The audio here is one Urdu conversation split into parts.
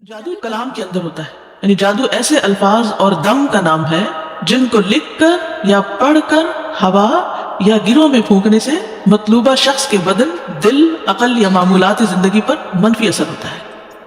جادو کلام کے اندر ہوتا ہے، یعنی جادو ایسے الفاظ اور دم کا نام ہے جن کو لکھ کر یا پڑھ کر ہوا یا گروہ میں پھونکنے سے مطلوبہ شخص کے بدن، دل، عقل یا معمولات زندگی پر منفی اثر ہوتا ہے۔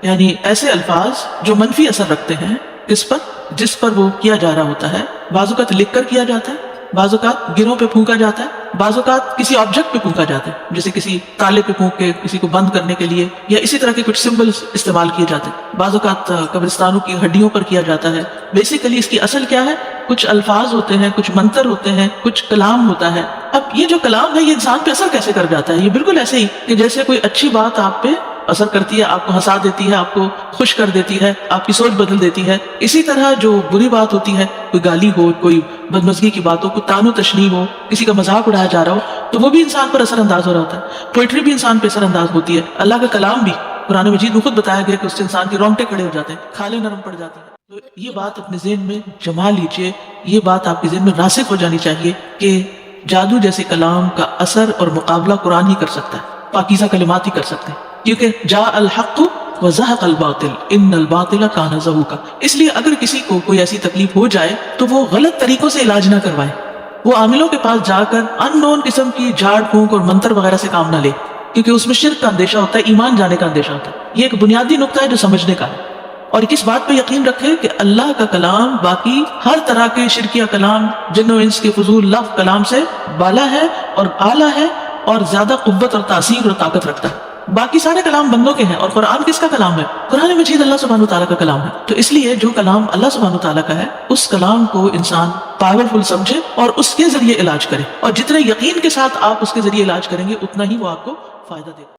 یعنی ایسے الفاظ جو منفی اثر رکھتے ہیں کس پر؟ جس پر وہ کیا جا رہا ہوتا ہے۔ بعض اوقات لکھ کر کیا جاتا ہے، بعض اوقات گروہ پہ پھونکا جاتا ہے، بعض اوقات کسی آبجیکٹ پہ پھونکا جاتا ہے، جیسے کسی تالے پہ پھونک کے کسی کو بند کرنے کے لیے، یا اسی طرح کے کچھ سمبلز استعمال کیے جاتے ہیں۔ بعض اوقات قبرستانوں کی ہڈیوں پر کیا جاتا ہے۔ بیسیکلی اس کی اصل کیا ہے؟ کچھ الفاظ ہوتے ہیں، کچھ منتر ہوتے ہیں، کچھ کلام ہوتا ہے۔ اب یہ جو کلام ہے یہ انسان پہ اثر کیسے کر جاتا ہے؟ یہ بالکل ایسے ہی کہ جیسے کوئی اچھی بات آپ پہ اثر کرتی ہے، آپ کو ہنسا دیتی ہے، آپ کو خوش کر دیتی ہے، آپ کی سوچ بدل دیتی ہے، اسی طرح جو بری بات ہوتی ہے، کوئی گالی ہو، کوئی بدمزگی کی بات ہو، کوئی تان و تشنیع ہو، کسی کا مذاق اڑایا جا رہا ہو، تو وہ بھی انسان پر اثر انداز ہو رہا ہوتا ہے۔ پوئٹری بھی انسان پہ اثر انداز ہوتی ہے۔ اللہ کا کلام بھی قرآن مجید میں خود بتایا گیا کہ اس سے انسان کے رونگٹے کھڑے ہو جاتے ہیں، کھالیں نرم پڑ جاتی ہیں۔ تو یہ بات اپنے ذہن میں جما لیجئے، یہ بات آپ کے ذہن میں راسخ ہو جانی چاہیے کہ جادو جیسے کلام کا اثر اور مقابلہ قرآن ہی کر سکتا ہے، پاکیزہ کلمات ہی کر سکتے ہیں، کیونکہ جاء الحق وزهق الباطل ان الباطل کان زہوقا۔ اس لیے اگر کسی کو کوئی ایسی تکلیف ہو جائے تو وہ غلط طریقوں سے علاج نہ کروائے، وہ عاملوں کے پاس جا کر ان نون قسم کی جھاڑ پھونک اور منتر وغیرہ سے کام نہ لے، کیونکہ اس میں شرک کا اندیشہ ہوتا ہے، ایمان جانے کا اندیشہ ہوتا ہے۔ یہ ایک بنیادی نقطہ ہے جو سمجھنے کا ہے۔ اور کس بات پہ یقین رکھے کہ اللہ کا کلام باقی ہر طرح کے شرکیہ کلام، جن و انس کے فضول لفظ کلام سے بالا ہے اور اعلیٰ ہے اور زیادہ قوت اور تاثیر اور طاقت رکھتا ہے۔ باقی سارے کلام بندوں کے ہیں، اور قرآن کس کا کلام ہے؟ قرآن مجید اللہ سبحانہ وتعالیٰ کا کلام ہے۔ تو اس لیے جو کلام اللہ سبحانہ وتعالیٰ کا ہے اس کلام کو انسان پاورفل سمجھے اور اس کے ذریعے علاج کرے، اور جتنے یقین کے ساتھ آپ اس کے ذریعے علاج کریں گے اتنا ہی وہ آپ کو فائدہ دے گا۔